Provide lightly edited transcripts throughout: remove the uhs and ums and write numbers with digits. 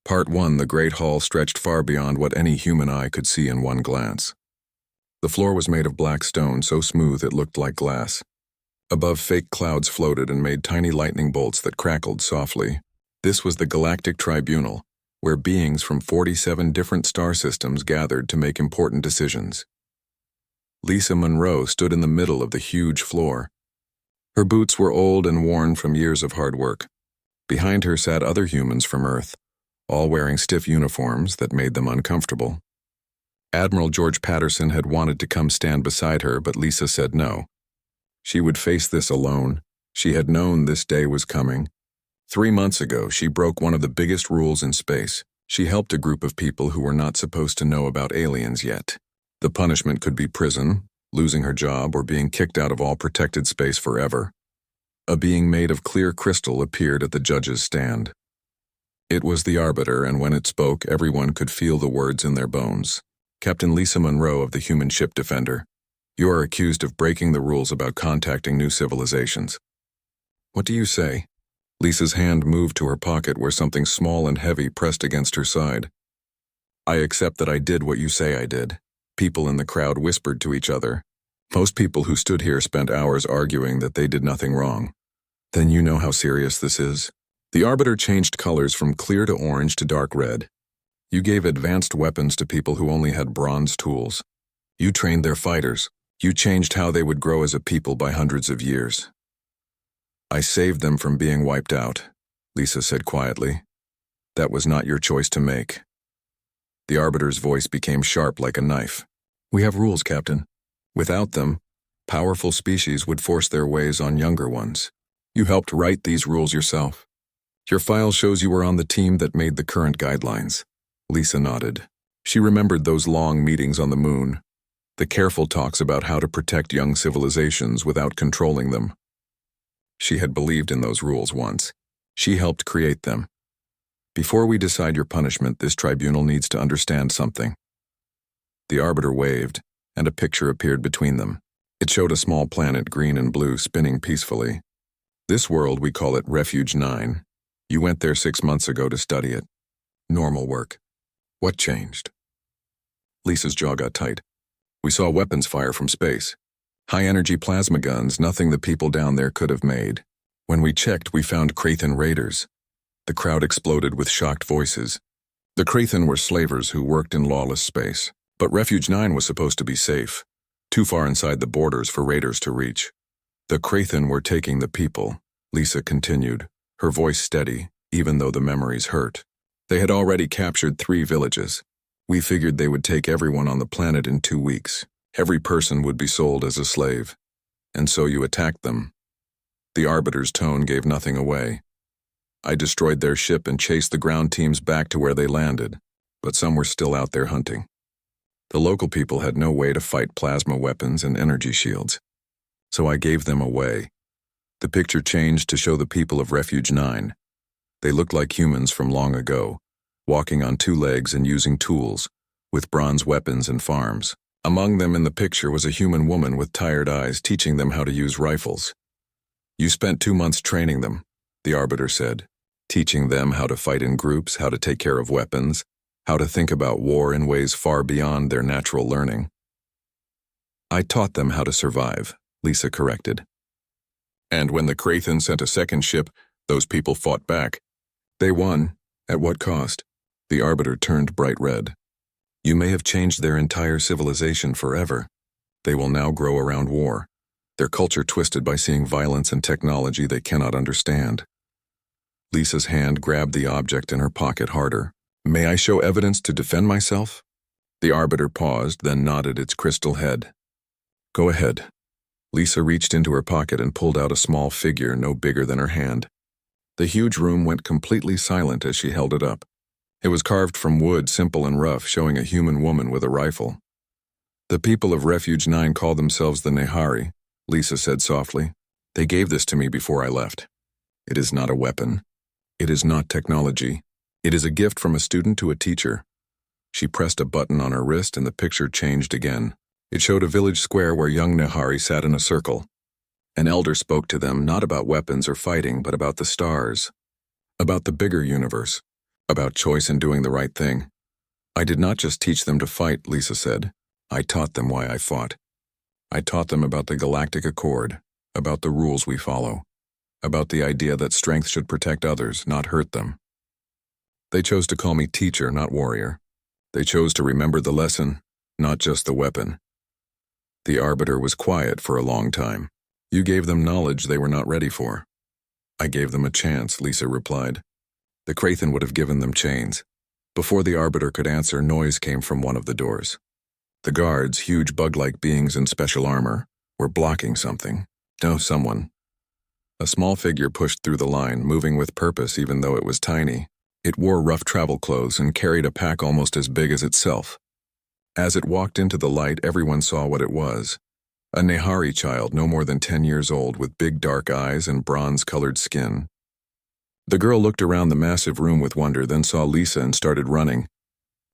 Part 1. The Great Hall stretched far beyond what any human eye could see in one glance. The floor was made of black stone so smooth it looked like glass. Above, fake clouds floated and made tiny lightning bolts that crackled softly. This was the Galactic Tribunal, where beings from 47 different star systems gathered to make important decisions. Lisa Monroe stood in the middle of the huge floor. Her boots were old and worn from years of hard work. Behind her sat other humans from Earth, all wearing stiff uniforms that made them uncomfortable. Admiral George Patterson had wanted to come stand beside her, but Lisa said no. She would face this alone. She had known this day was coming. 3 months ago, she broke one of the biggest rules in space. She helped a group of people who were not supposed to know about aliens yet. The punishment could be prison, losing her job, or being kicked out of all protected space forever. A being made of clear crystal appeared at the judge's stand. It was the Arbiter, and when it spoke, everyone could feel the words in their bones. Captain Lisa Monroe of the Human Ship Defender, you are accused of breaking the rules about contacting new civilizations. What do you say? Lisa's hand moved to her pocket where something small and heavy pressed against her side. I accept that I did what you say I did. People in the crowd whispered to each other. Most people who stood here spent hours arguing that they did nothing wrong. Then you know how serious this is. The Arbiter changed colors from clear to orange to dark red. You gave advanced weapons to people who only had bronze tools. You trained their fighters. You changed how they would grow as a people by hundreds of years. I saved them from being wiped out, Lisa said quietly. That was not your choice to make. The Arbiter's voice became sharp like a knife. We have rules, Captain. Without them, powerful species would force their ways on younger ones. You helped write these rules yourself. Your file shows you were on the team that made the current guidelines. Lisa nodded. She remembered those long meetings on the moon, the careful talks about how to protect young civilizations without controlling them. She had believed in those rules once. She helped create them. Before we decide your punishment, this tribunal needs to understand something. The Arbiter waved, and a picture appeared between them. It showed a small planet, green and blue, spinning peacefully. This world, we call it Refuge 9. You went there 6 months ago to study it. Normal work. What changed? Lisa's jaw got tight. We saw weapons fire from space. High-energy plasma guns, nothing the people down there could have made. When we checked, we found Krathan raiders. The crowd exploded with shocked voices. The Krathan were slavers who worked in lawless space. But Refuge 9 was supposed to be safe, too far inside the borders for raiders to reach. The Krathan were taking the people, Lisa continued, her voice steady, even though the memories hurt. They had already captured 3 villages. We figured they would take everyone on the planet in 2 weeks. Every person would be sold as a slave. And so you attacked them. The Arbiter's tone gave nothing away. I destroyed their ship and chased the ground teams back to where they landed, but some were still out there hunting. The local people had no way to fight plasma weapons and energy shields. So I gave them away. The picture changed to show the people of Refuge 9. They looked like humans from long ago, walking on 2 legs and using tools, with bronze weapons and farms. Among them in the picture was a human woman with tired eyes teaching them how to use rifles. You spent 2 months training them, the Arbiter said, teaching them how to fight in groups, how to take care of weapons, how to think about war in ways far beyond their natural learning. I taught them how to survive, Lisa corrected. And when the Krathan sent a second ship, those people fought back. They won. At what cost? The Arbiter turned bright red. You may have changed their entire civilization forever. They will now grow around war, their culture twisted by seeing violence and technology they cannot understand. Lisa's hand grabbed the object in her pocket harder. May I show evidence to defend myself? The Arbiter paused, then nodded its crystal head. Go ahead. Lisa reached into her pocket and pulled out a small figure no bigger than her hand. The huge room went completely silent as she held it up. It was carved from wood, simple and rough, showing a human woman with a rifle. The people of Refuge 9 call themselves the Nehari, Lisa said softly. They gave this to me before I left. It is not a weapon. It is not technology. It is a gift from a student to a teacher. She pressed a button on her wrist and the picture changed again. It showed a village square where young Nehari sat in a circle. An elder spoke to them not about weapons or fighting, but about the stars, about the bigger universe. About choice and doing the right thing. I did not just teach them to fight, Lisa said. I taught them why I fought. I taught them about the Galactic Accord, about the rules we follow, about the idea that strength should protect others, not hurt them. They chose to call me teacher, not warrior. They chose to remember the lesson, not just the weapon. The Arbiter was quiet for a long time. You gave them knowledge they were not ready for. I gave them a chance, Lisa replied. The Krathen would have given them chains. Before the Arbiter could answer, noise came from one of the doors. The guards, huge bug-like beings in special armor, were blocking something. No, someone. A small figure pushed through the line, moving with purpose even though it was tiny. It wore rough travel clothes and carried a pack almost as big as itself. As it walked into the light, everyone saw what it was. A Nehari child no more than 10 years old with big dark eyes and bronze-colored skin. The girl looked around the massive room with wonder, then saw Lisa and started running.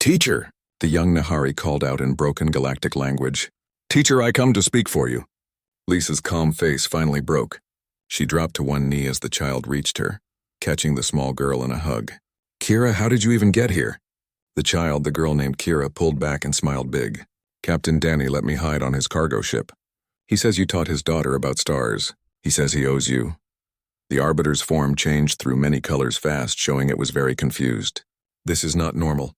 "Teacher!" the young Nehari called out in broken galactic language. "Teacher, I come to speak for you." Lisa's calm face finally broke. She dropped to one knee as the child reached her, catching the small girl in a hug. "Kira, how did you even get here?" The child, the girl named Kira, pulled back and smiled big. "Captain Danny let me hide on his cargo ship. He says you taught his daughter about stars. He says he owes you." The Arbiter's form changed through many colors fast, showing it was very confused. "This is not normal.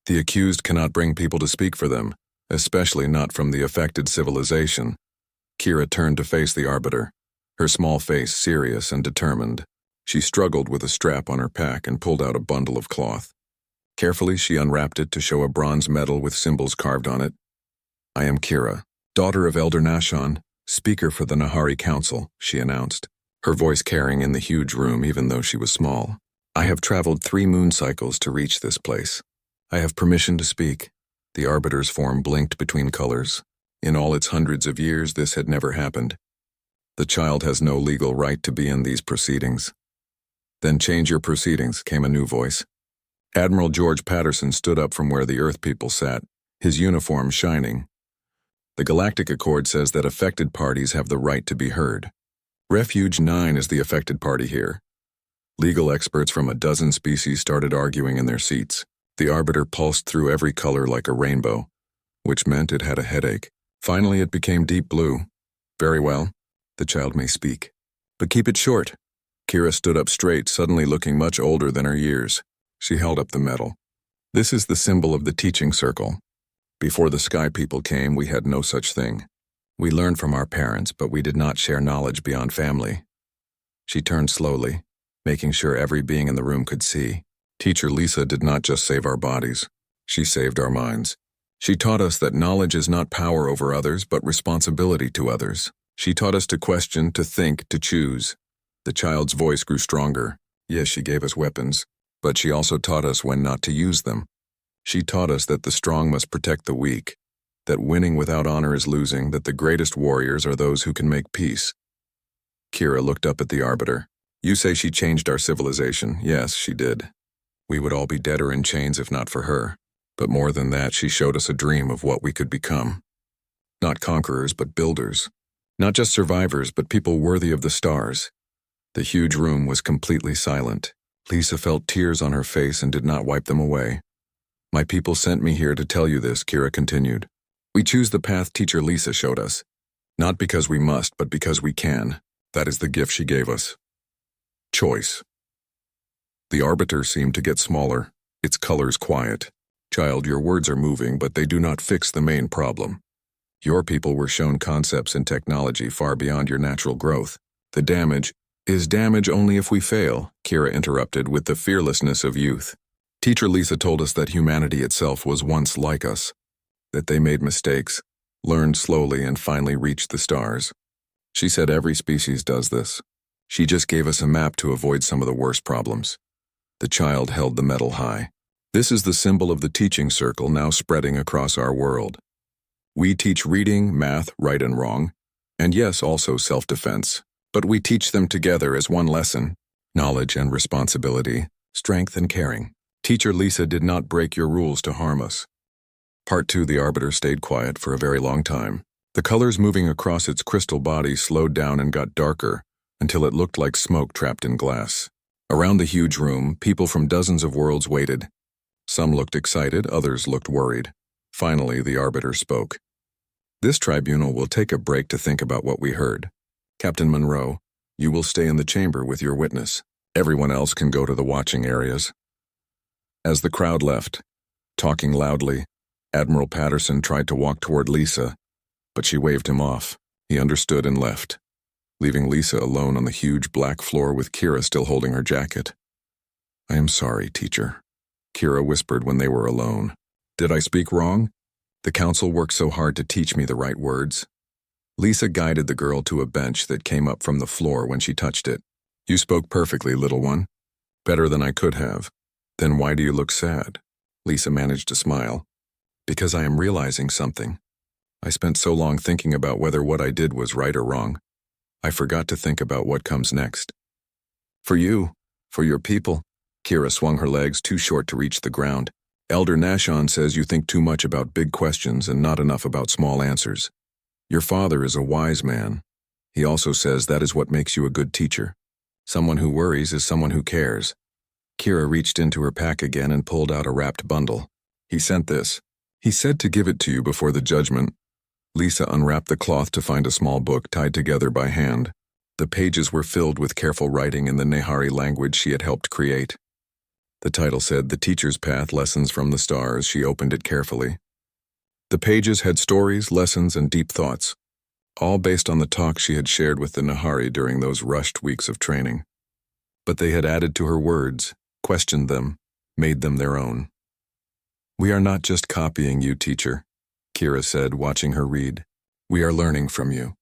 The accused cannot bring people to speak for them, especially not from the affected civilization." Kira turned to face the Arbiter, her small face serious and determined. She struggled with a strap on her pack and pulled out a bundle of cloth. Carefully, she unwrapped it to show a bronze medal with symbols carved on it. "I am Kira, daughter of Elder Nashon, speaker for the Nehari Council," she announced, her voice carrying in the huge room even though she was small. "I have traveled 3 moon cycles to reach this place. I have permission to speak." The Arbiter's form blinked between colors. In all its hundreds of years, this had never happened. "The child has no legal right to be in these proceedings." "Then change your proceedings," came a new voice. Admiral George Patterson stood up from where the Earth people sat, his uniform shining. "The Galactic Accord says that affected parties have the right to be heard. Refuge 9 is the affected party here." Legal experts from a dozen species started arguing in their seats. The Arbiter pulsed through every color like a rainbow, which meant it had a headache. Finally, it became deep blue. "Very well. The child may speak. But keep it short." Kira stood up straight, suddenly looking much older than her years. She held up the medal. "This is the symbol of the teaching circle. Before the Sky People came, we had no such thing. We learned from our parents, but we did not share knowledge beyond family." She turned slowly, making sure every being in the room could see. Teacher Lisa did not just save our bodies. She saved our minds. She taught us that knowledge is not power over others, but responsibility to others. She taught us to question, to think, to choose. The child's voice grew stronger. Yes, she gave us weapons, but she also taught us when not to use them. She taught us that the strong must protect the weak, that winning without honor is losing, that the greatest warriors are those who can make peace. Kira looked up at the Arbiter. "You say she changed our civilization." "Yes, she did. We would all be dead or in chains if not for her. But more than that, she showed us a dream of what we could become. Not conquerors, but builders. Not just survivors, but people worthy of the stars." The huge room was completely silent. Lisa felt tears on her face and did not wipe them away. "My people sent me here to tell you this," Kira continued. "We choose the path Teacher Lisa showed us. Not because we must, but because we can. That is the gift she gave us. Choice." The Arbiter seemed to get smaller, its colors quiet. "Child, your words are moving, but they do not fix the main problem. Your people were shown concepts and technology far beyond your natural growth. The damage is damage only if we fail," Kira interrupted with the fearlessness of youth. "Teacher Lisa told us that humanity itself was once like us, that they made mistakes, learned slowly, and finally reached the stars. She said every species does this. She just gave us a map to avoid some of the worst problems." The child held the medal high. "This is the symbol of the teaching circle now spreading across our world. We teach reading, math, right and wrong, and yes, also self-defense. But we teach them together as one lesson: knowledge and responsibility, strength and caring. Teacher Lisa did not break your rules to harm us." Part 2. The Arbiter stayed quiet for a very long time. The colors moving across its crystal body slowed down and got darker until it looked like smoke trapped in glass. Around the huge room, people from dozens of worlds waited. Some looked excited, others looked worried. Finally, the arbiter spoke. This tribunal will take a break to think about what we heard. Captain Monroe, you will stay in the chamber with your witness. Everyone else can go to the watching areas. As the crowd left, talking loudly, Admiral Patterson tried to walk toward Lisa, but she waved him off. He understood and left, leaving Lisa alone on the huge black floor with Kira still holding her jacket. I am sorry, teacher, Kira whispered when they were alone. Did I speak wrong? The council worked so hard to teach me the right words. Lisa guided the girl to a bench that came up from the floor when she touched it. You spoke perfectly, little one. Better than I could have. Then why do you look sad? Lisa managed to smile. Because I am realizing something. I spent so long thinking about whether what I did was right or wrong. I forgot to think about what comes next. For you, for your people. Kira swung her legs too short to reach the ground. Elder Nashon says you think too much about big questions and not enough about small answers. Your father is a wise man. He also says that is what makes you a good teacher. Someone who worries is someone who cares. Kira reached into her pack again and pulled out a wrapped bundle. He sent this. He said to give it to you before the judgment. Lisa unwrapped the cloth to find a small book tied together by hand. The pages were filled with careful writing in the Nehari language she had helped create. The title said, The Teacher's Path, Lessons from the Stars. She opened it carefully. The pages had stories, lessons, and deep thoughts, all based on the talk she had shared with the Nehari during those rushed weeks of training. But they had added to her words, questioned them, made them their own. We are not just copying you, teacher, Kira said, watching her read. We are learning from you.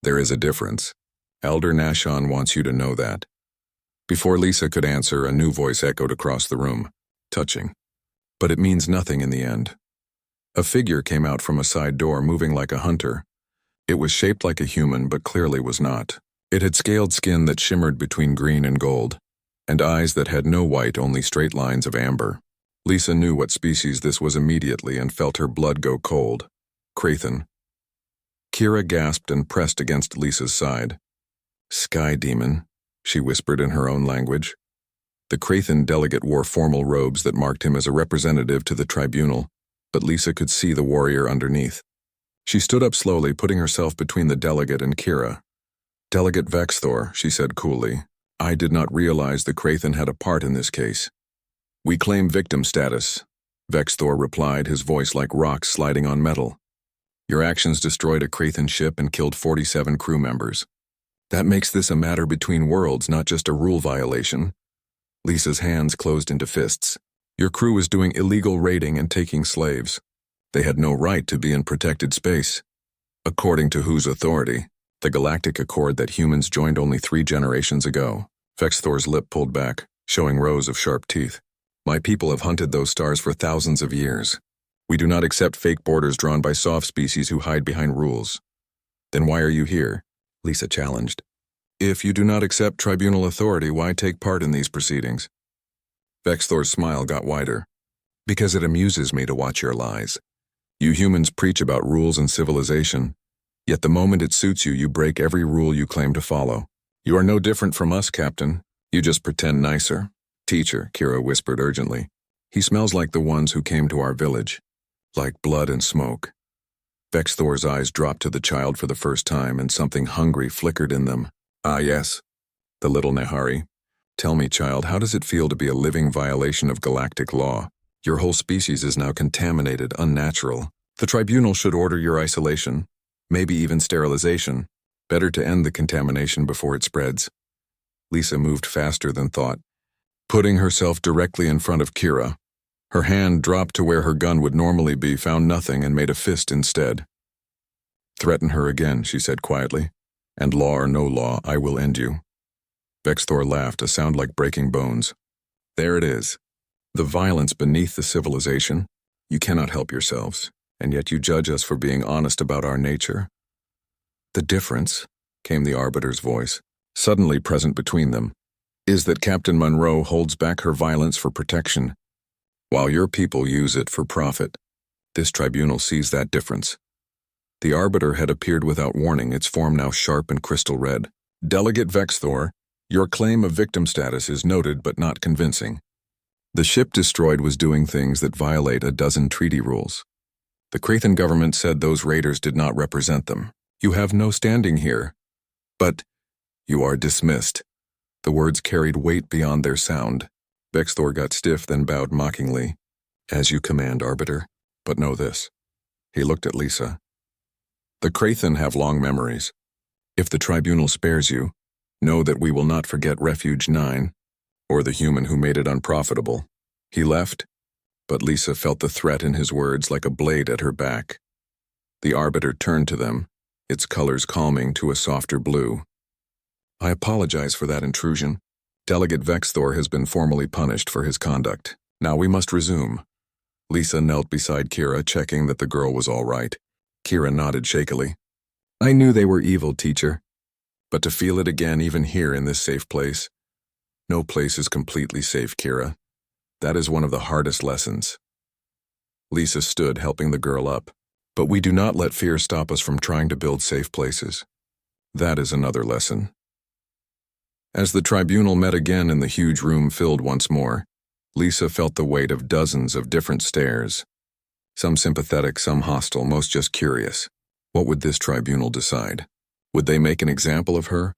There is a difference. Elder Nashon wants you to know that. Before Lisa could answer, a new voice echoed across the room, touching. But it means nothing in the end. A figure came out from a side door, moving like a hunter. It was shaped like a human, but clearly was not. It had scaled skin that shimmered between green and gold, and eyes that had no white, only straight lines of amber. Lisa knew what species this was immediately and felt her blood go cold. Krathen. Kira gasped and pressed against Lisa's side. Sky demon, she whispered in her own language. The Krathen delegate wore formal robes that marked him as a representative to the tribunal, but Lisa could see the warrior underneath. She stood up slowly, putting herself between the delegate and Kira. Delegate Vexthor, she said coolly, I did not realize the Krathen had a part in this case. We claim victim status, Vexthor replied, his voice like rocks sliding on metal. Your actions destroyed a Krathen ship and killed 47 crew members. That makes this a matter between worlds, not just a rule violation. Lisa's hands closed into fists. Your crew was doing illegal raiding and taking slaves. They had no right to be in protected space. According to whose authority? The Galactic Accord that humans joined only 3 generations ago. Vexthor's lip pulled back, showing rows of sharp teeth. My people have hunted those stars for thousands of years. We do not accept fake borders drawn by soft species who hide behind rules. Then why are you here? Lisa challenged. If you do not accept tribunal authority, why take part in these proceedings? Vexthor's smile got wider. Because it amuses me to watch your lies. You humans preach about rules and civilization, yet the moment it suits you, you break every rule you claim to follow. You are no different from us, Captain. You just pretend nicer. Teacher, Kira whispered urgently. He smells like the ones who came to our village. Like blood and smoke. Vexthor's eyes dropped to the child for the first time, and something hungry flickered in them. Ah, yes. The little Nehari. Tell me, child, how does it feel to be a living violation of galactic law? Your whole species is now contaminated, unnatural. The tribunal should order your isolation, maybe even sterilization. Better to end the contamination before it spreads. Lisa moved faster than thought, putting herself directly in front of Kira. Her hand dropped to where her gun would normally be, found nothing, and made a fist instead. Threaten her again, she said quietly. And law or no law, I will end you. Vexthor laughed, a sound like breaking bones. There it is. The violence beneath the civilization. You cannot help yourselves, and yet you judge us for being honest about our nature. The difference, came the arbiter's voice, suddenly present between them, is that Captain Monroe holds back her violence for protection, while your people use it for profit. This tribunal sees that difference. The arbiter had appeared without warning, its form now sharp and crystal red. Delegate Vexthor, Your claim of victim status is noted but not convincing. The ship destroyed was doing things that violate a dozen treaty rules. The Krathan government said those raiders did not represent them. You have no standing here. But you are dismissed. The words carried weight beyond their sound. Vexthor got stiff, then bowed mockingly. As you command, Arbiter. But know this. He looked at Lisa. The Krathan have long memories. If the Tribunal spares you, know that we will not forget Refuge 9, or the human who made it unprofitable. He left, but Lisa felt the threat in his words like a blade at her back. The Arbiter turned to them, its colors calming to a softer blue. I apologize for that intrusion. Delegate Vexthor has been formally punished for his conduct. Now we must resume. Lisa knelt beside Kira, checking that the girl was all right. Kira nodded shakily. I knew they were evil, teacher. But to feel it again even here in this safe place. No place is completely safe, Kira. That is one of the hardest lessons. Lisa stood, helping the girl up. But we do not let fear stop us from trying to build safe places. That is another lesson. As the Tribunal met again in the huge room filled once more, Lisa felt the weight of dozens of different stares. Some sympathetic, some hostile, most just curious. What would this Tribunal decide? Would they make an example of her?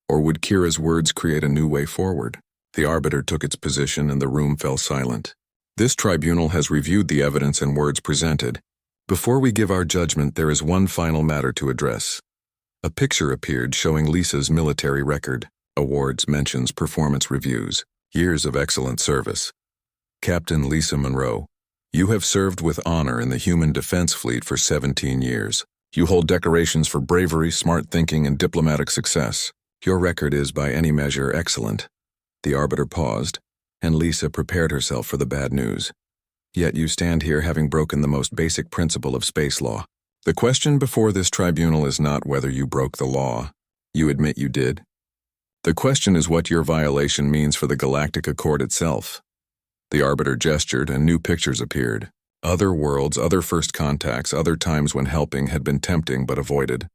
Or would Kira's words create a new way forward? The Arbiter took its position and the room fell silent. This Tribunal has reviewed the evidence and words presented. Before we give our judgment, there is one final matter to address. A picture appeared showing Lisa's military record. Awards, mentions, performance reviews. Years of excellent service. Captain Lisa Monroe, you have served with honor in the Human Defense Fleet for 17 years. You hold decorations for bravery, smart thinking, and diplomatic success. Your record is, by any measure, excellent. The Arbiter paused, and Lisa prepared herself for the bad news. Yet you stand here having broken the most basic principle of space law. The question before this Tribunal is not whether you broke the law. You admit you did. The question is what your violation means for the Galactic Accord itself. The Arbiter gestured, and new pictures appeared. Other worlds, other first contacts, other times when helping had been tempting but avoided.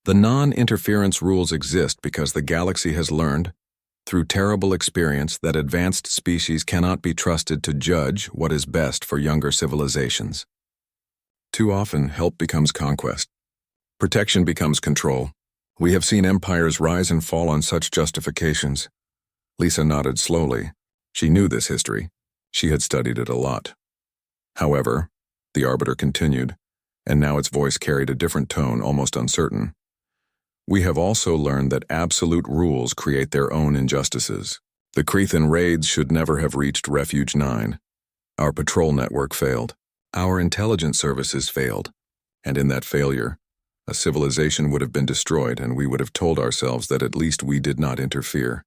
The non-interference rules exist because the galaxy has learned, through terrible experience, that advanced species cannot be trusted to judge what is best for younger civilizations. Too often, help becomes conquest. Protection becomes control. We have seen empires rise and fall on such justifications. Lisa nodded slowly. She knew this history. She had studied it a lot. However, the Arbiter continued, and now its voice carried a different tone, almost uncertain. We have also learned that absolute rules create their own injustices. The Krathan raids should never have reached Refuge 9. Our patrol network failed. Our intelligence services failed. And in that failure, a civilization would have been destroyed, and we would have told ourselves that at least we did not interfere.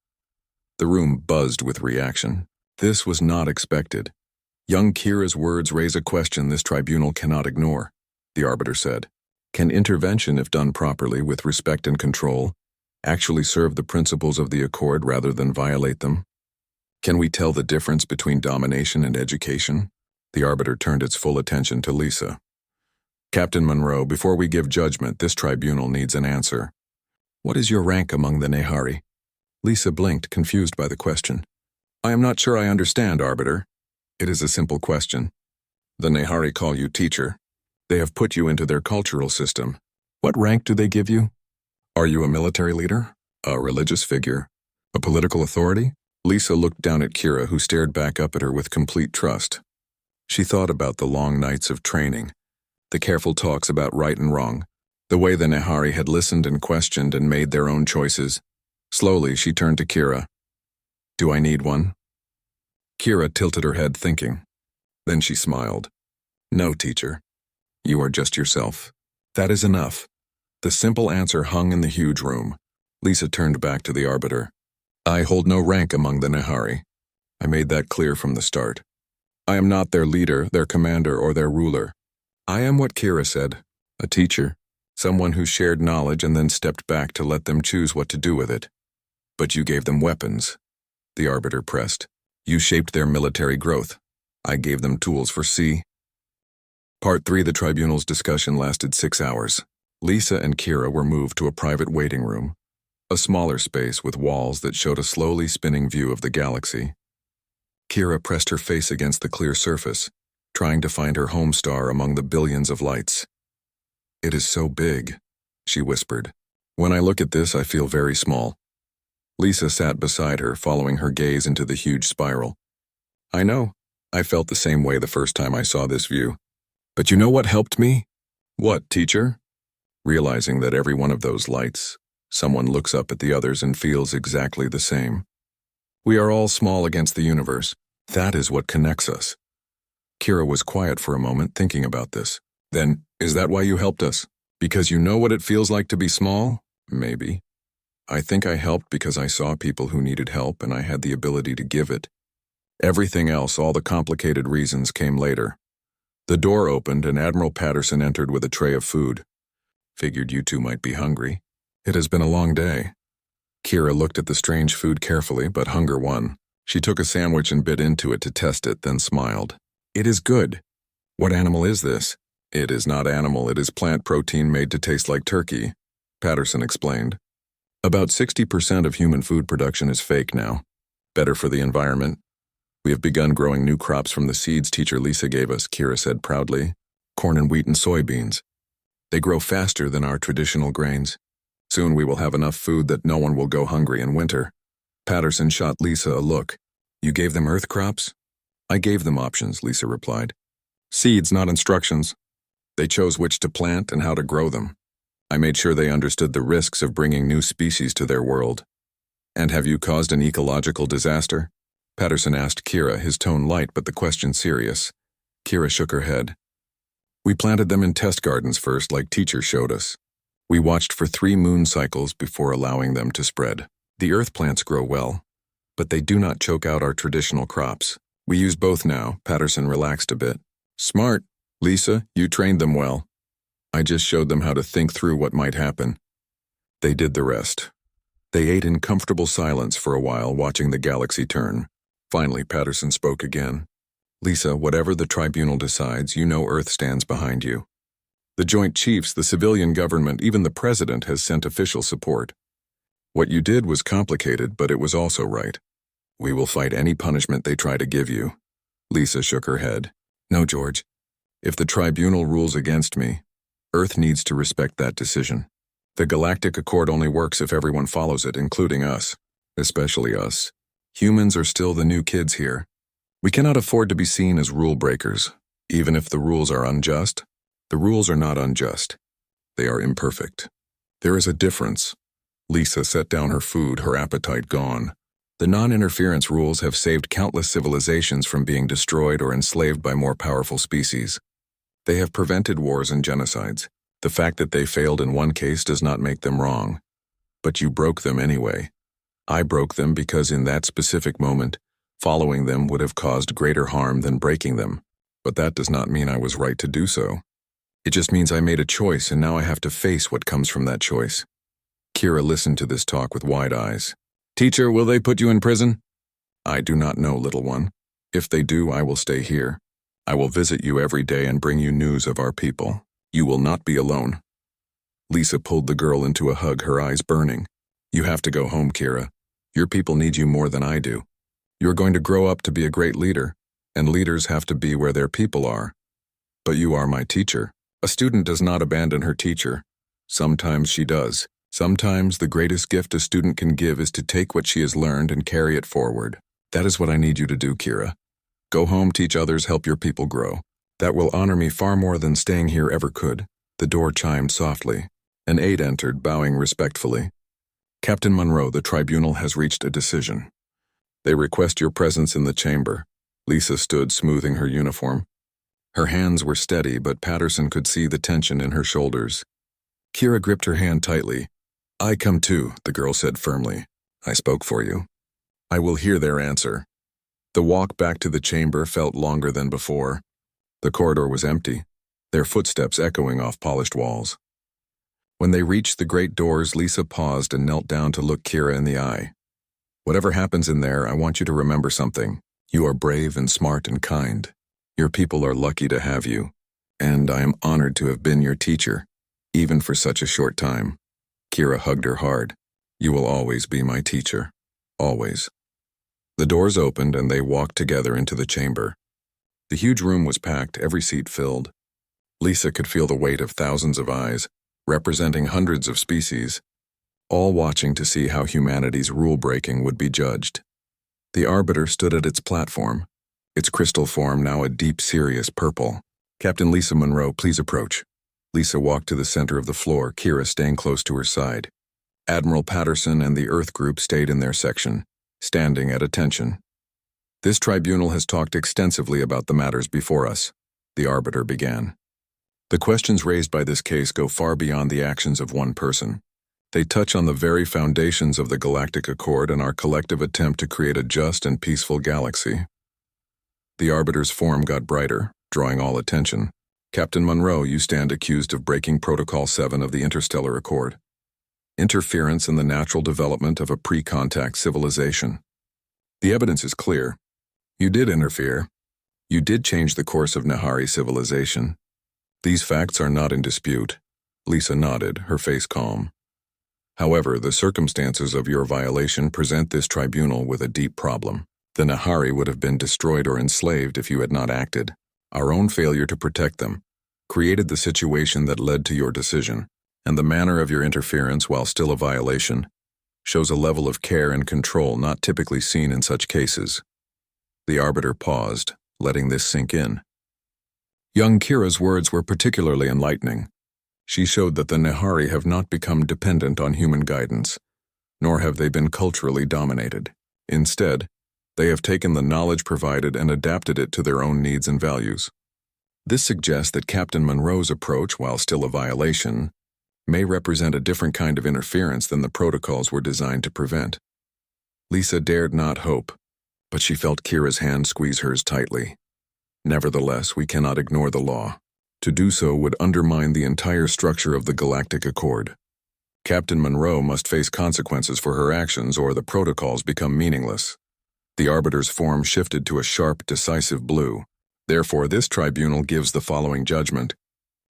The room buzzed with reaction. This was not expected. Young Kira's words raise a question this Tribunal cannot ignore. The Arbiter said, can intervention, if done properly with respect and control, actually serve the principles of the Accord rather than violate them? Can we tell the difference between domination and education? The Arbiter turned its full attention to Lisa. Captain Monroe, before we give judgment, this Tribunal needs an answer. What is your rank among the Nehari? Lisa blinked, confused by the question. I am not sure I understand, Arbiter. It is a simple question. The Nehari call you teacher. They have put you into their cultural system. What rank do they give you? Are you a military leader? A religious figure? A political authority? Lisa looked down at Kira, who stared back up at her with complete trust. She thought about the long nights of training, the careful talks about right and wrong, the way the Nehari had listened and questioned and made their own choices. Slowly, she turned to Kira. Do I need one? Kira tilted her head, thinking. Then she smiled. No, teacher. You are just yourself. That is enough. The simple answer hung in the huge room. Lisa turned back to the Arbiter. I hold no rank among the Nehari. I made that clear from the start. I am not their leader, their commander, or their ruler. I am what Kira said, a teacher, someone who shared knowledge and then stepped back to let them choose what to do with it. But you gave them weapons. The Arbiter pressed. You shaped their military growth. I gave them tools for sea. Part 3. The Tribunal's discussion lasted 6 hours. Lisa and Kira were moved to a private waiting room. a smaller space with walls that showed a slowly spinning view of the galaxy. Kira pressed her face against the clear surface, trying to find her home star among the billions of lights. "It is so big," she whispered. "When I look at this, I feel very small." Lisa sat beside her, following her gaze into the huge spiral. "I know. I felt the same way the first time I saw this view. But you know what helped me?" "What, teacher?" "Realizing that every one of those lights, someone looks up at the others and feels exactly the same. We are all small against the universe. That is what connects us." Kira was quiet for a moment, thinking about this. "Then, is that why you helped us? Because you know what it feels like to be small?" "Maybe. I think I helped because I saw people who needed help and I had the ability to give it. Everything else, all the complicated reasons, came later." The door opened and Admiral Patterson entered with a tray of food. "Figured you two might be hungry. It has been a long day." Kira looked at the strange food carefully, but hunger won. She took a sandwich and bit into it to test it, then smiled. "It is good. What animal is this?" "It is not animal, it is plant protein made to taste like turkey," Patterson explained. "About 60% of human food production is fake now. Better for the environment. We have begun growing new crops from the seeds teacher Lisa gave us," Kira said proudly. "Corn and wheat and soybeans. They grow faster than our traditional grains. Soon we will have enough food that no one will go hungry in winter." Patterson shot Lisa a look. "You gave them earth crops?" "I gave them options," Lisa replied. "Seeds, not instructions. They chose which to plant and how to grow them. I made sure they understood the risks of bringing new species to their world." "And have you caused an ecological disaster?" Patterson asked Kira, his tone light but the question serious. Kira shook her head. "We planted them in test gardens first, like teacher showed us. We watched for 3 moon cycles before allowing them to spread. The earth plants grow well, but they do not choke out our traditional crops. We use both now." Patterson relaxed a bit. "Smart. Lisa, you trained them well. I just showed them how to think through what might happen. They did the rest." They ate in comfortable silence for a while, watching the galaxy turn. Finally, Patterson spoke again. "Lisa, whatever the Tribunal decides, you know Earth stands behind you. The Joint Chiefs, the civilian government, even the President has sent official support. What you did was complicated, but it was also right. We will fight any punishment they try to give you." Lisa shook her head. "No, George. If the Tribunal rules against me, Earth needs to respect that decision. The Galactic Accord only works if everyone follows it, including us. Especially us. Humans are still the new kids here. We cannot afford to be seen as rule breakers. Even if the rules are unjust, the rules are not unjust. They are imperfect. There is a difference." Lisa set down her food, her appetite gone. "The non-interference rules have saved countless civilizations from being destroyed or enslaved by more powerful species. They have prevented wars and genocides. The fact that they failed in one case does not make them wrong. But you broke them anyway. I broke them because in that specific moment, following them would have caused greater harm than breaking them. But that does not mean I was right to do so. It just means I made a choice and now I have to face what comes from that choice." Kira listened to this talk with wide eyes. "Teacher, will they put you in prison?" "I do not know, little one. If they do, I will stay here. I will visit you every day and bring you news of our people. You will not be alone." Lisa pulled the girl into a hug, her eyes burning. "You have to go home, Kira. Your people need you more than I do. You're going to grow up to be a great leader, and leaders have to be where their people are. But you are my teacher. A student does not abandon her teacher. Sometimes she does. Sometimes the greatest gift a student can give is to take what she has learned and carry it forward. That is what I need you to do, Kira. Go home, teach others, help your people grow. That will honor me far more than staying here ever could." The door chimed softly. An aide entered, bowing respectfully. "Captain Monroe, the Tribunal has reached a decision. They request your presence in the chamber." Lisa stood, smoothing her uniform. Her hands were steady, but Patterson could see the tension in her shoulders. Kira gripped her hand tightly. "I come too," the girl said firmly. "I spoke for you. I will hear their answer." The walk back to the chamber felt longer than before. The corridor was empty, their footsteps echoing off polished walls. When they reached the great doors, Lisa paused and knelt down to look Kira in the eye. "Whatever happens in there, I want you to remember something. You are brave and smart and kind. Your people are lucky to have you, and I am honored to have been your teacher, even for such a short time." Kira hugged her hard. You will always be my teacher. Always. The doors opened and they walked together into the chamber. The huge room was packed, every seat filled. Lisa could feel the weight of thousands of eyes, representing hundreds of species, all watching to see how humanity's rule-breaking would be judged. The Arbiter stood at its platform, its crystal form now a deep, serious purple. "Captain Lisa Monroe, please approach." Lisa walked to the center of the floor, Kira staying close to her side. Admiral Patterson and the Earth group stayed in their section, standing at attention. "This tribunal has talked extensively about the matters before us," the Arbiter began. "The questions raised by this case go far beyond the actions of one person. They touch on the very foundations of the Galactic Accord and our collective attempt to create a just and peaceful galaxy." The Arbiter's form got brighter, drawing all attention. "Captain Monroe, you stand accused of breaking Protocol 7 of the Interstellar Accord. Interference in the natural development of a pre-contact civilization. The evidence is clear. You did interfere. You did change the course of Nahari civilization. These facts are not in dispute." Lisa nodded, her face calm. "However, the circumstances of your violation present this tribunal with a deep problem. The Nahari would have been destroyed or enslaved if you had not acted. Our own failure to protect them created the situation that led to your decision, and the manner of your interference, while still a violation, shows a level of care and control not typically seen in such cases." The Arbiter paused, letting this sink in. Young Kira's words were particularly enlightening. She showed that the Nahari have not become dependent on human guidance, nor have they been culturally dominated. Instead, they have taken the knowledge provided and adapted it to their own needs and values. This suggests that Captain Monroe's approach, while still a violation, may represent a different kind of interference than the protocols were designed to prevent. Lisa dared not hope, but she felt Kira's hand squeeze hers tightly. "Nevertheless, we cannot ignore the law. To do so would undermine the entire structure of the Galactic Accord. Captain Monroe must face consequences for her actions or the protocols become meaningless." The Arbiter's form shifted to a sharp, decisive blue. "Therefore, this tribunal gives the following judgment.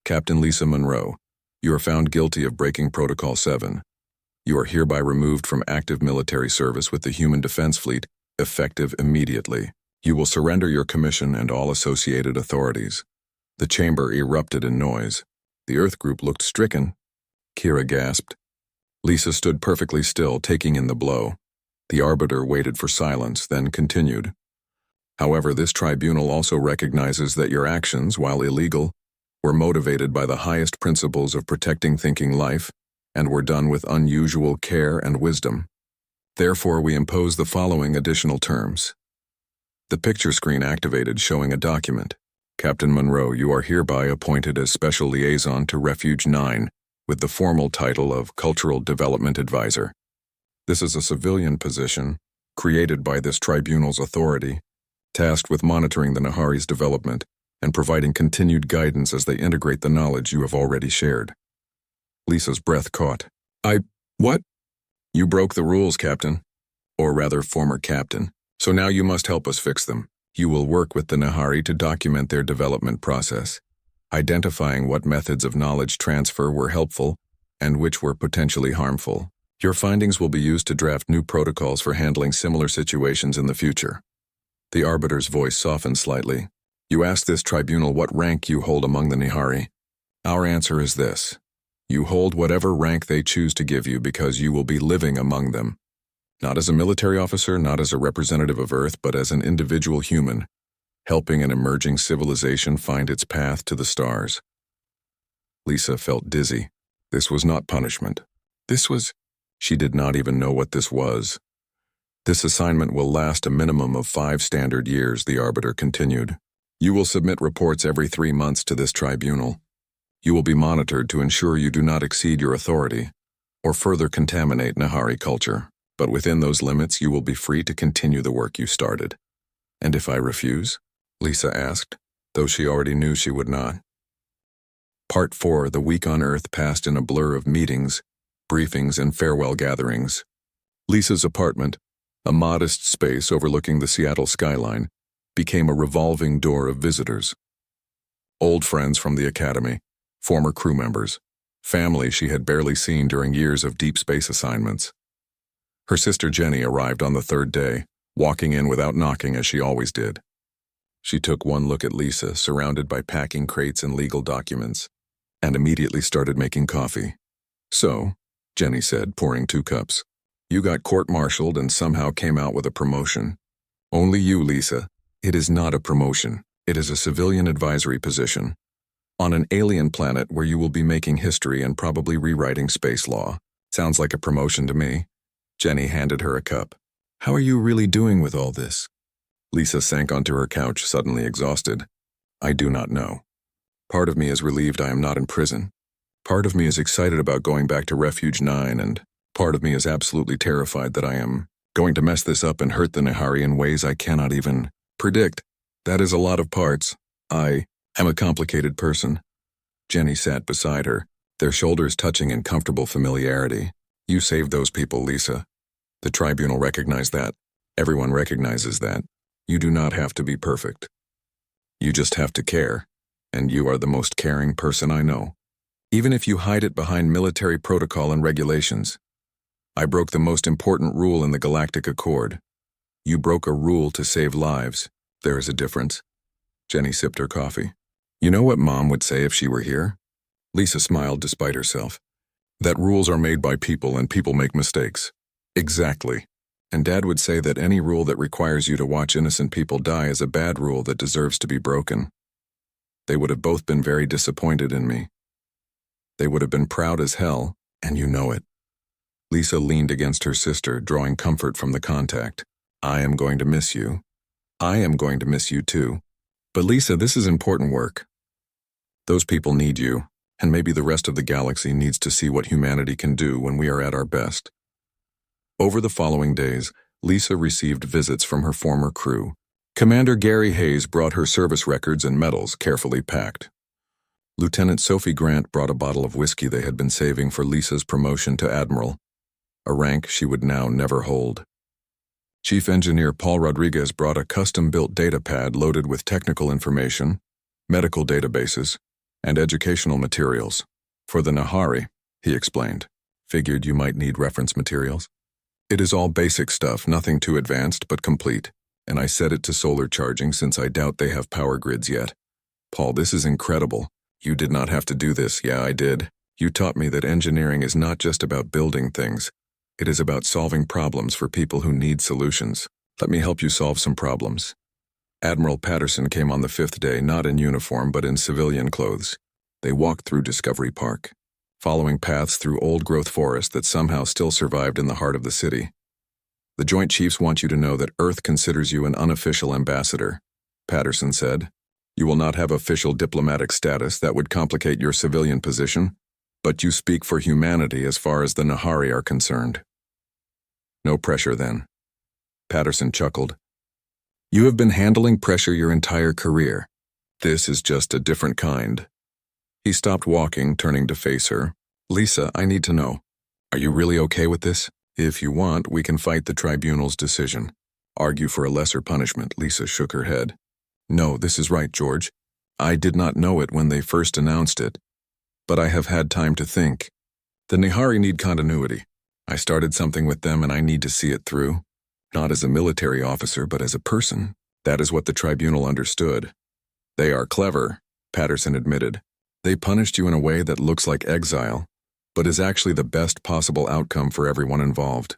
Captain Lisa Monroe, you are found guilty of breaking Protocol 7. You are hereby removed from active military service with the Human Defense Fleet, effective immediately. You will surrender your commission and all associated authorities." The chamber erupted in noise. The Earth group looked stricken. Kira gasped. Lisa stood perfectly still, taking in the blow. The Arbiter waited for silence, then continued. "However, this tribunal also recognizes that your actions, while illegal, were motivated by the highest principles of protecting thinking life and were done with unusual care and wisdom. Therefore, we impose the following additional terms." The picture screen activated, showing a document. "Captain Monroe, you are hereby appointed as Special Liaison to Refuge 9 with the formal title of Cultural Development Advisor. This is a civilian position, created by this tribunal's authority, tasked with monitoring the Nahari's development and providing continued guidance as they integrate the knowledge you have already shared." Lisa's breath caught. What? "You broke the rules, Captain. Or rather, former Captain. So now you must help us fix them. You will work with the Nahari to document their development process, identifying what methods of knowledge transfer were helpful and which were potentially harmful. Your findings will be used to draft new protocols for handling similar situations in the future." The Arbiter's voice softened slightly. "You ask this tribunal what rank you hold among the Nahari. Our answer is this. You hold whatever rank they choose to give you because you will be living among them. Not as a military officer, not as a representative of Earth, but as an individual human, helping an emerging civilization find its path to the stars." Lisa felt dizzy. This was not punishment. She did not even know what this was. "This assignment will last a minimum of 5 standard years," the Arbiter continued. "You will submit reports every 3 months to this tribunal. You will be monitored to ensure you do not exceed your authority or further contaminate Nahari culture. But within those limits, you will be free to continue the work you started." "And if I refuse?" Lisa asked, though she already knew she would not. Part 4, the week on Earth passed in a blur of meetings, briefings, and farewell gatherings. Lisa's apartment, a modest space overlooking the Seattle skyline, became a revolving door of visitors. Old friends from the academy, former crew members, family she had barely seen during years of deep space assignments. Her sister Jenny arrived on the third day, walking in without knocking as she always did. She took one look at Lisa, surrounded by packing crates and legal documents, and immediately started making coffee. "So," Jenny said, pouring 2 cups, "you got court-martialed and somehow came out with a promotion." "Only you, Lisa. It is not a promotion. It is a civilian advisory position. On an alien planet where you will be making history and probably rewriting space law. Sounds like a promotion to me." Jenny handed her a cup. "How are you really doing with all this?" Lisa sank onto her couch, suddenly exhausted. "I do not know. Part of me is relieved I am not in prison. Part of me is excited about going back to Refuge 9, and part of me is absolutely terrified that I am going to mess this up and hurt the Nahari in ways I cannot even predict. That is a lot of parts. I am a complicated person." Jenny sat beside her, their shoulders touching in comfortable familiarity. "You saved those people, Lisa. The Tribunal recognized that. Everyone recognizes that. You do not have to be perfect. You just have to care, and you are the most caring person I know. Even if you hide it behind military protocol and regulations. I broke the most important rule in the Galactic Accord. You broke a rule to save lives. There is a difference." Jenny sipped her coffee. "You know what Mom would say if she were here?" Lisa smiled despite herself. "That rules are made by people and people make mistakes." "Exactly. And Dad would say that any rule that requires you to watch innocent people die is a bad rule that deserves to be broken." They would have both been very disappointed in me. They would have been proud as hell, and you know it. Lisa leaned against her sister, drawing comfort from the contact. "I am going to miss you. I am going to miss you too. But Lisa, this is important work. Those people need you, and maybe the rest of the galaxy needs to see what humanity can do when we are at our best." Over the following days, Lisa received visits from her former crew. Commander Gary Hayes brought her service records and medals carefully packed. Lieutenant Sophie Grant brought a bottle of whiskey they had been saving for Lisa's promotion to Admiral, a rank she would now never hold. Chief Engineer Paul Rodriguez brought a custom-built data pad loaded with technical information, medical databases, and educational materials. "For the Nahari," he explained. "Figured you might need reference materials. It is all basic stuff, nothing too advanced but complete, and I set it to solar charging since I doubt they have power grids yet." "Paul, this is incredible. You did not have to do this." "Yeah, I did. You taught me that engineering is not just about building things. It is about solving problems for people who need solutions. Let me help you solve some problems." Admiral Patterson came on the 5th day, not in uniform but in civilian clothes. They walked through Discovery Park, following paths through old-growth forest that somehow still survived in the heart of the city. "The Joint Chiefs want you to know that Earth considers you an unofficial ambassador," Patterson said. "You will not have official diplomatic status that would complicate your civilian position, but you speak for humanity as far as the Nahari are concerned." "No pressure then." Patterson chuckled. "You have been handling pressure your entire career. This is just a different kind." He stopped walking, turning to face her. "Lisa, I need to know. Are you really okay with this? If you want, we can fight the Tribunal's decision. Argue for a lesser punishment." Lisa shook her head. "No, this is right, George. I did not know it when they first announced it, but I have had time to think. The Nahari need continuity. I started something with them and I need to see it through. Not as a military officer, but as a person. That is what the Tribunal understood." "They are clever," Patterson admitted. "They punished you in a way that looks like exile, but is actually the best possible outcome for everyone involved.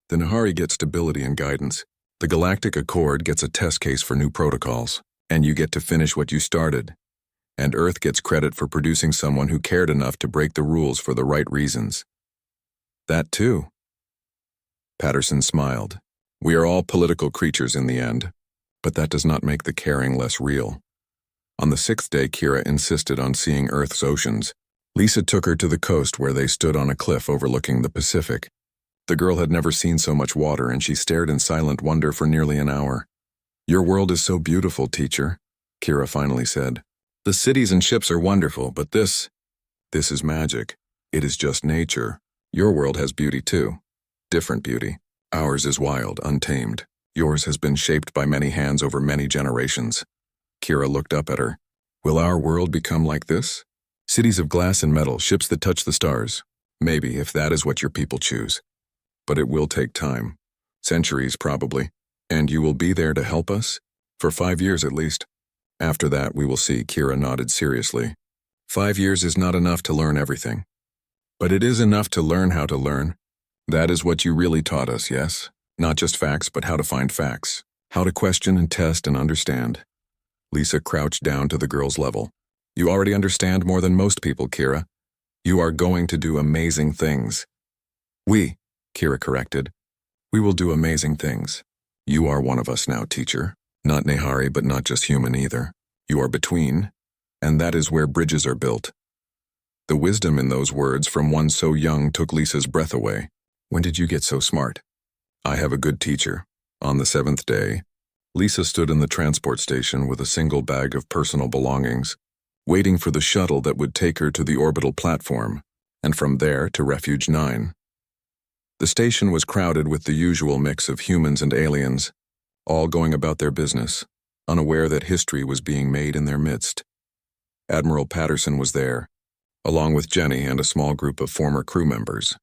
The Nahari get stability and guidance. The Galactic Accord gets a test case for new protocols, and you get to finish what you started. And Earth gets credit for producing someone who cared enough to break the rules for the right reasons." "That too." Patterson smiled. "We are all political creatures in the end, but that does not make the caring less real." On the 6th day, Kira insisted on seeing Earth's oceans. Lisa took her to the coast where they stood on a cliff overlooking the Pacific. The girl had never seen so much water, and she stared in silent wonder for nearly an hour. "Your world is so beautiful, teacher," Kira finally said. "The cities and ships are wonderful, but this is magic. It is just nature. Your world has beauty too. Different beauty. Ours is wild, untamed. Yours has been shaped by many hands over many generations." Kira looked up at her. "Will our world become like this? Cities of glass and metal, ships that touch the stars. Maybe, if that is what your people choose." but it will take time. Centuries, probably. And you will be there to help us? For 5 years at least. After that, we will see, Kira nodded seriously. 5 years is not enough to learn everything. But it is enough to learn how to learn. That is what you really taught us, yes? Not just facts, but how to find facts. How to question and test and understand. Lisa crouched down to the girl's level. You already understand more than most people, Kira. You are going to do amazing things. We, Kira corrected. We will do amazing things. You are one of us now, teacher. Not Nehari, but not just human either. You are between, and that is where bridges are built. The wisdom in those words from one so young took Lisa's breath away. When did you get so smart? I have a good teacher. On the 7th day, Lisa stood in the transport station with a single bag of personal belongings, waiting for the shuttle that would take her to the orbital platform, and from there to Refuge 9. The station was crowded with the usual mix of humans and aliens, all going about their business, unaware that history was being made in their midst. Admiral Patterson was there, along with Jenny and a small group of former crew members.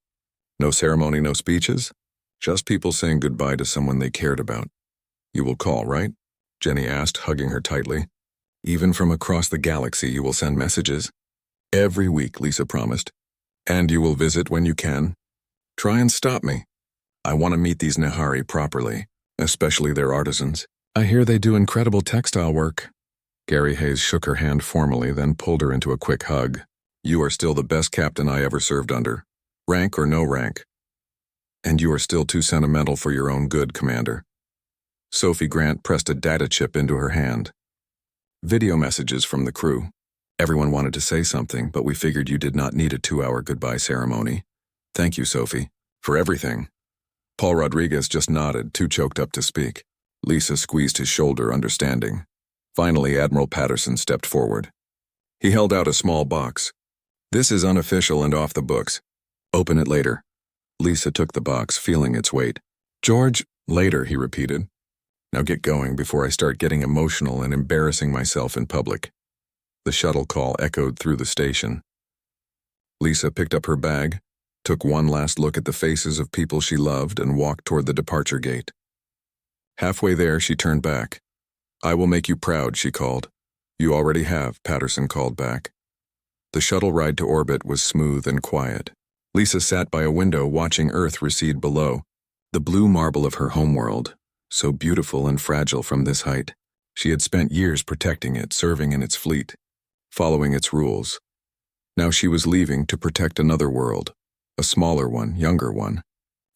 No ceremony, no speeches, just people saying goodbye to someone they cared about. You will call, right? Jenny asked, hugging her tightly. Even from across the galaxy, you will send messages. Every week, Lisa promised. And you will visit when you can. Try and stop me. I want to meet these Nehari properly, especially their artisans. I hear they do incredible textile work. Gary Hayes shook her hand formally, then pulled her into a quick hug. You are still the best captain I ever served under. Rank or no rank. And you are still too sentimental for your own good, Commander. Sophie Grant pressed a data chip into her hand. Video messages from the crew. Everyone wanted to say something, but we figured you did not need a 2-hour goodbye ceremony. Thank you, Sophie, for everything. Paul Rodriguez just nodded, too choked up to speak. Lisa squeezed his shoulder, understanding. Finally, Admiral Patterson stepped forward. He held out a small box. This is unofficial and off the books. Open it later. Lisa took the box, feeling its weight. George, later, he repeated. Now get going before I start getting emotional and embarrassing myself in public. The shuttle call echoed through the station. Lisa picked up her bag, took one last look at the faces of people she loved, and walked toward the departure gate. Halfway there, she turned back. I will make you proud, she called. You already have, Patterson called back. The shuttle ride to orbit was smooth and quiet. Lisa sat by a window watching Earth recede below, the blue marble of her homeworld, so beautiful and fragile from this height. She had spent years protecting it, serving in its fleet, following its rules. Now she was leaving to protect another world, a smaller one, younger one,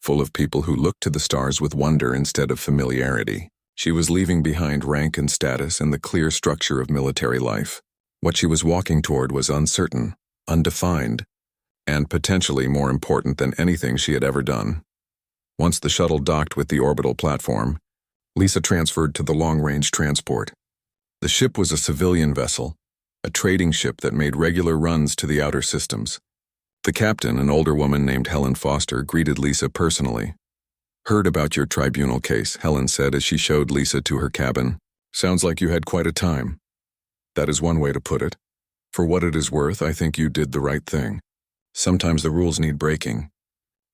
full of people who looked to the stars with wonder instead of familiarity. She was leaving behind rank and status and the clear structure of military life. What she was walking toward was uncertain, undefined, and potentially more important than anything she had ever done. Once the shuttle docked with the orbital platform, Lisa transferred to the long-range transport. The ship was a civilian vessel, a trading ship that made regular runs to the outer systems. The captain, an older woman named Helen Foster, greeted Lisa personally. Heard about your tribunal case, Helen said as she showed Lisa to her cabin. Sounds like you had quite a time. That is one way to put it. For what it is worth, I think you did the right thing. Sometimes the rules need breaking.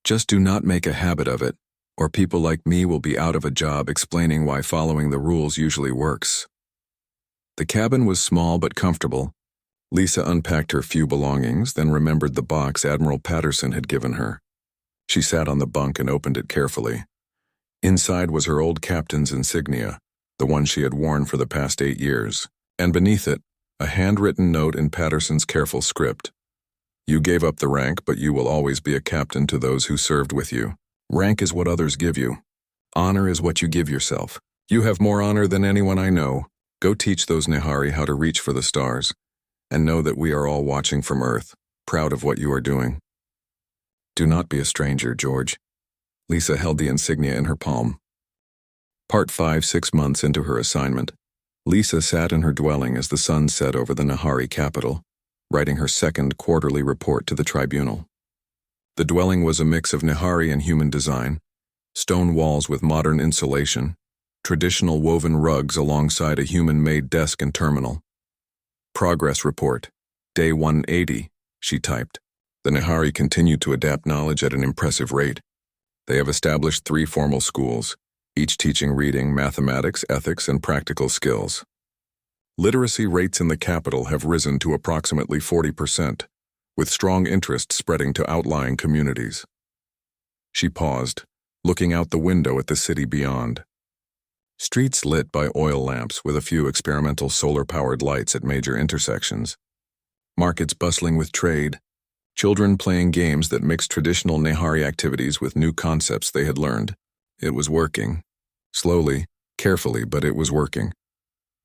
Just do not make a habit of it, or people like me will be out of a job explaining why following the rules usually works. The cabin was small but comfortable. Lisa unpacked her few belongings, then remembered the box Admiral Patterson had given her. She sat on the bunk and opened it carefully. Inside was her old captain's insignia, the one she had worn for the past 8 years, and beneath it, a handwritten note in Patterson's careful script. You gave up the rank, but you will always be a captain to those who served with you. Rank is what others give you. Honor is what you give yourself. You have more honor than anyone I know. Go teach those Nehari how to reach for the stars, and know that we are all watching from Earth, proud of what you are doing. Do not be a stranger, George. Lisa held the insignia in her palm. Part 5, 6 months into her assignment, Lisa sat in her dwelling as the sun set over the Nehari capital, writing her second quarterly report to the Tribunal. The dwelling was a mix of Nehari and human design, stone walls with modern insulation, traditional woven rugs alongside a human-made desk and terminal. Progress report. Day 180, she typed. The Nehari continued to adapt knowledge at an impressive rate. They have established 3 formal schools, each teaching reading, mathematics, ethics, and practical skills. Literacy rates in the capital have risen to approximately 40%, with strong interest spreading to outlying communities. She paused, looking out the window at the city beyond. Streets lit by oil lamps with a few experimental solar-powered lights at major intersections. Markets bustling with trade. Children playing games that mixed traditional Nehari activities with new concepts they had learned. It was working. Slowly, carefully, but it was working.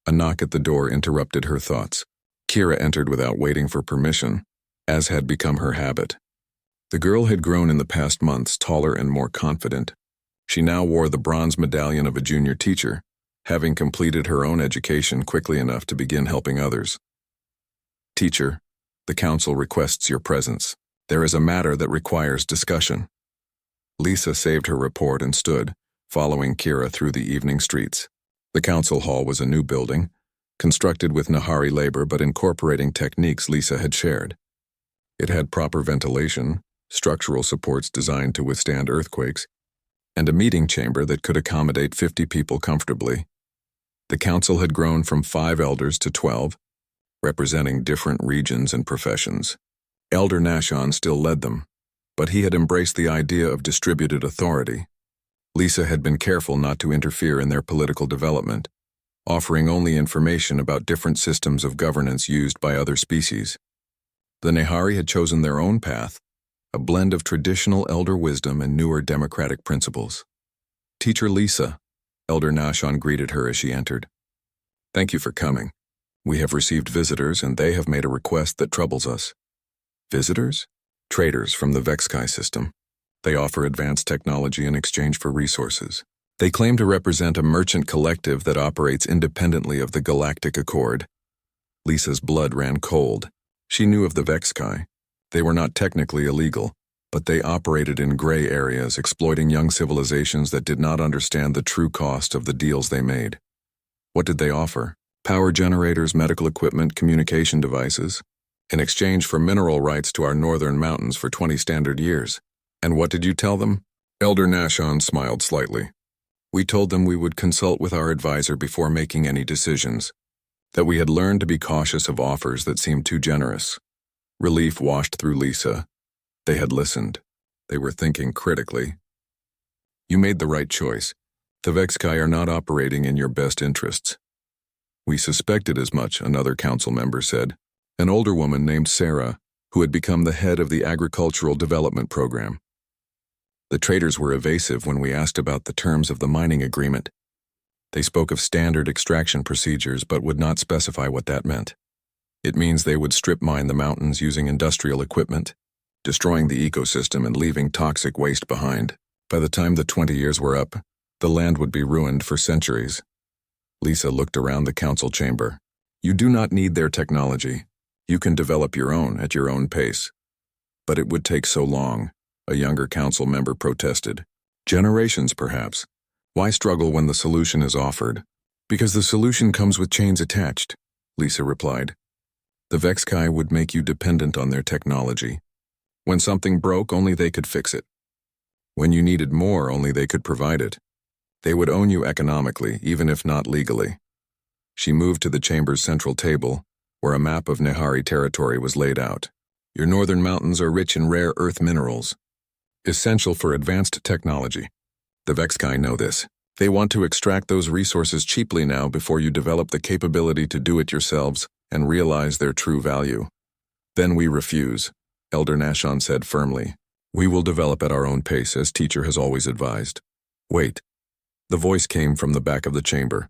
A knock at the door interrupted her thoughts. Kira entered without waiting for permission, as had become her habit. The girl had grown in the past months, taller and more confident. She now wore the bronze medallion of a junior teacher, having completed her own education quickly enough to begin helping others. "Teacher, the council requests your presence. There is a matter that requires discussion." Lisa saved her report and stood, following Kira through the evening streets. The council hall was a new building, constructed with Nehari labor but incorporating techniques Lisa had shared. It had proper ventilation, structural supports designed to withstand earthquakes, and a meeting chamber that could accommodate 50 people comfortably. The council had grown from 5 elders to 12, representing different regions and professions. Elder Nashon still led them, but he had embraced the idea of distributed authority. Lisa had been careful not to interfere in their political development, offering only information about different systems of governance used by other species. The Nehari had chosen their own path, a blend of traditional elder wisdom and newer democratic principles. "Teacher Lisa," Elder Nashon greeted her as she entered. "Thank you for coming. We have received visitors and they have made a request that troubles us." "Visitors?" "Traders from the Vexkai system. They offer advanced technology in exchange for resources. They claim to represent a merchant collective that operates independently of the Galactic Accord." Lisa's blood ran cold. She knew of the Vexkai. They were not technically illegal, but they operated in gray areas, exploiting young civilizations that did not understand the true cost of the deals they made. What did they offer? Power generators, medical equipment, communication devices, in exchange for mineral rights to our northern mountains for 20 standard years. "And what did you tell them?" Elder Nashon smiled slightly. "We told them we would consult with our advisor before making any decisions, that we had learned to be cautious of offers that seemed too generous." Relief washed through Lisa. They had listened. They were thinking critically. "You made the right choice. The Vexkai are not operating in your best interests." "We suspected as much," another council member said, an older woman named Sarah, who had become the head of the Agricultural Development Program. "The traders were evasive when we asked about the terms of the mining agreement. They spoke of standard extraction procedures but would not specify what that meant. It means they would strip mine the mountains using industrial equipment, destroying the ecosystem and leaving toxic waste behind. By the time the 20 years were up, the land would be ruined for centuries." Lisa looked around the council chamber. "You do not need their technology. You can develop your own at your own pace." "But it would take so long," a younger council member protested. "Generations, perhaps. Why struggle when the solution is offered?" "Because the solution comes with chains attached," Lisa replied. "The Vexkai would make you dependent on their technology. When something broke, only they could fix it. When you needed more, only they could provide it. They would own you economically, even if not legally." She moved to the chamber's central table, where a map of Nehari territory was laid out. "Your northern mountains are rich in rare earth minerals, essential for advanced technology. The Vexkai know this. They want to extract those resources cheaply now before you develop the capability to do it yourselves and realize their true value. Then we refuse," Elder Nashon said firmly. "We will develop at our own pace, as teacher has always advised." "Wait." The voice came from the back of the chamber.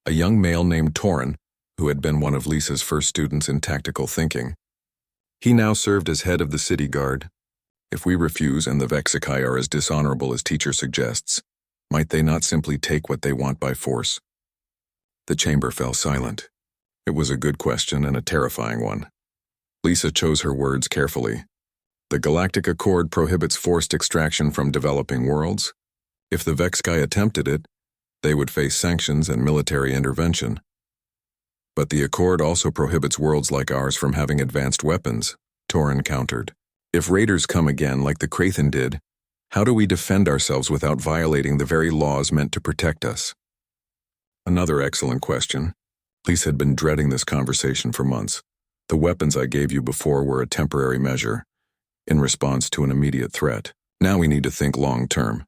A young male named Torin, who had been one of Lisa's first students in tactical thinking. He now served as head of the city guard. "If we refuse and the Vexkai are as dishonorable as teacher suggests, might they not simply take what they want by force?" The chamber fell silent. It was a good question and a terrifying one. Lisa chose her words carefully. The Galactic Accord prohibits forced extraction from developing worlds. If the Vexkai attempted it, they would face sanctions and military intervention. But the Accord also prohibits worlds like ours from having advanced weapons, Torin countered. If raiders come again like the Krathen did, How do we defend ourselves without violating the very laws meant to protect us? Another excellent question. Lisa had been dreading this conversation for months. The weapons I gave you before were a temporary measure, in response to an immediate threat. Now we need to think long-term.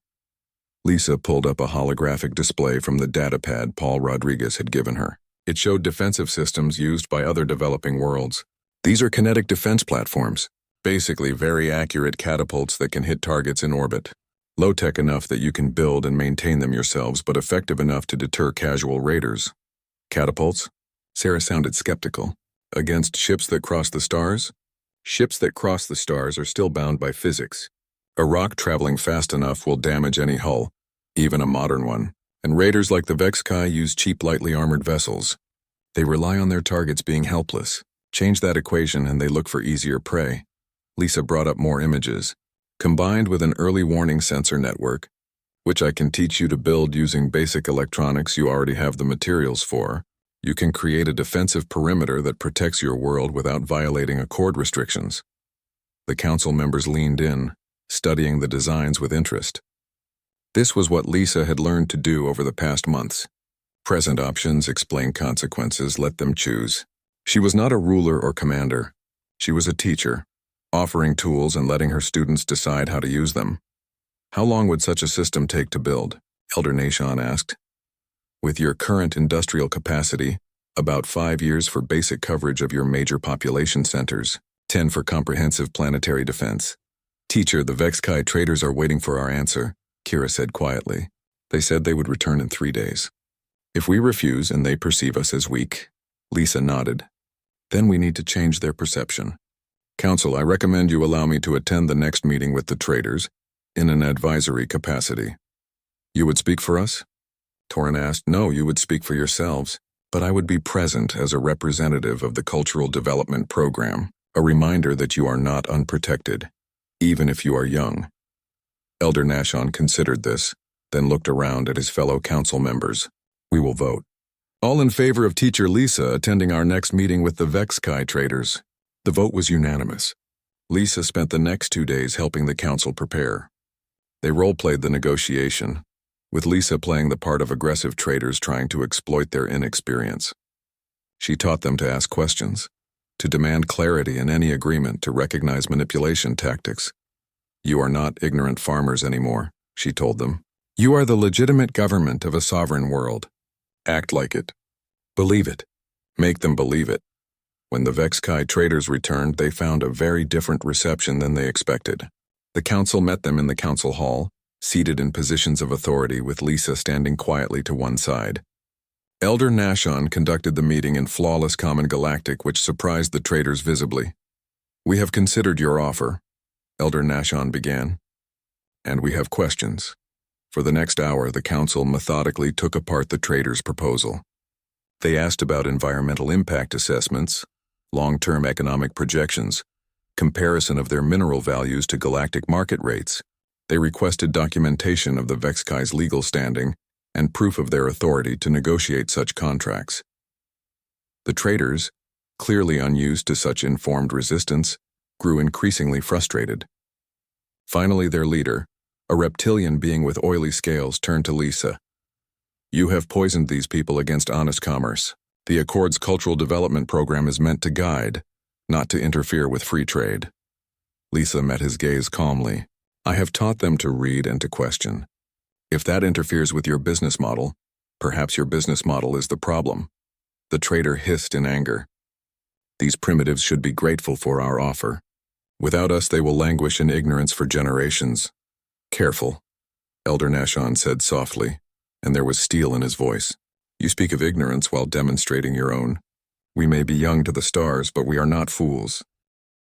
Lisa pulled up a holographic display from the datapad Paul Rodriguez had given her. It showed defensive systems used by other developing worlds. These are kinetic defense platforms, basically very accurate catapults that can hit targets in orbit. Low-tech enough that you can build and maintain them yourselves, but effective enough to deter casual raiders. Catapults? Sarah sounded skeptical. Against ships that cross the stars? Ships that cross the stars are still bound by physics. A rock traveling fast enough will damage any hull, even a modern one. And raiders like the Vexkai use cheap, lightly armored vessels. They rely on their targets being helpless. Change that equation and they look for easier prey. Lisa brought up more images. Combined with an early warning sensor network, which I can teach you to build using basic electronics you already have the materials for, you can create a defensive perimeter that protects your world without violating accord restrictions. The council members leaned in, studying the designs with interest. This was what Lisa had learned to do over the past months. Present options, explain consequences, let them choose. She was not a ruler or commander. She was a teacher, offering tools and letting her students decide how to use them. How long would such a system take to build? Elder Nashon asked. With your current industrial capacity, about 5 years for basic coverage of your major population centers, 10 for comprehensive planetary defense. Teacher, the Vexkai traders are waiting for our answer, Kira said quietly. They said they would return in 3 days. If we refuse and they perceive us as weak, Lisa nodded. Then we need to change their perception. Council, I recommend you allow me to attend the next meeting with the traders in an advisory capacity. You would speak for us? Torin asked. No, you would speak for yourselves, but I would be present as a representative of the Cultural Development Program, a reminder that you are not unprotected, even if you are young. Elder Nashon considered this, then looked around at his fellow council members. We will vote. All in favor of Teacher Lisa attending our next meeting with the Vexkai traders. The vote was unanimous. Lisa spent the next 2 days helping the council prepare. They role-played the negotiation, with Lisa playing the part of aggressive traders trying to exploit their inexperience. She taught them to ask questions, to demand clarity in any agreement, to recognize manipulation tactics. You are not ignorant farmers anymore, she told them. You are the legitimate government of a sovereign world. Act like it. Believe it. Make them believe it. When the Vexkai traders returned, they found a very different reception than they expected. The council met them in the council hall, seated in positions of authority with Lisa standing quietly to one side. Elder Nashon conducted the meeting in flawless common galactic, which surprised the traders visibly. We have considered your offer, Elder Nashon began, and we have questions. For the next hour, the council methodically took apart the traders' proposal. They asked about environmental impact assessments, long-term economic projections, comparison of their mineral values to galactic market rates. They requested documentation of the Vexkai's legal standing and proof of their authority to negotiate such contracts. The traders, clearly unused to such informed resistance, grew increasingly frustrated. Finally, their leader, a reptilian being with oily scales, turned to Lisa. You have poisoned these people against honest commerce. The Accord's Cultural Development Program is meant to guide, not to interfere with free trade. Lisa met his gaze calmly. I have taught them to read and to question. If that interferes with your business model, perhaps your business model is the problem. The trader hissed in anger. These primitives should be grateful for our offer. Without us, they will languish in ignorance for generations. Careful, Elder Nashon said softly, and there was steel in his voice. You speak of ignorance while demonstrating your own. We may be young to the stars, but we are not fools.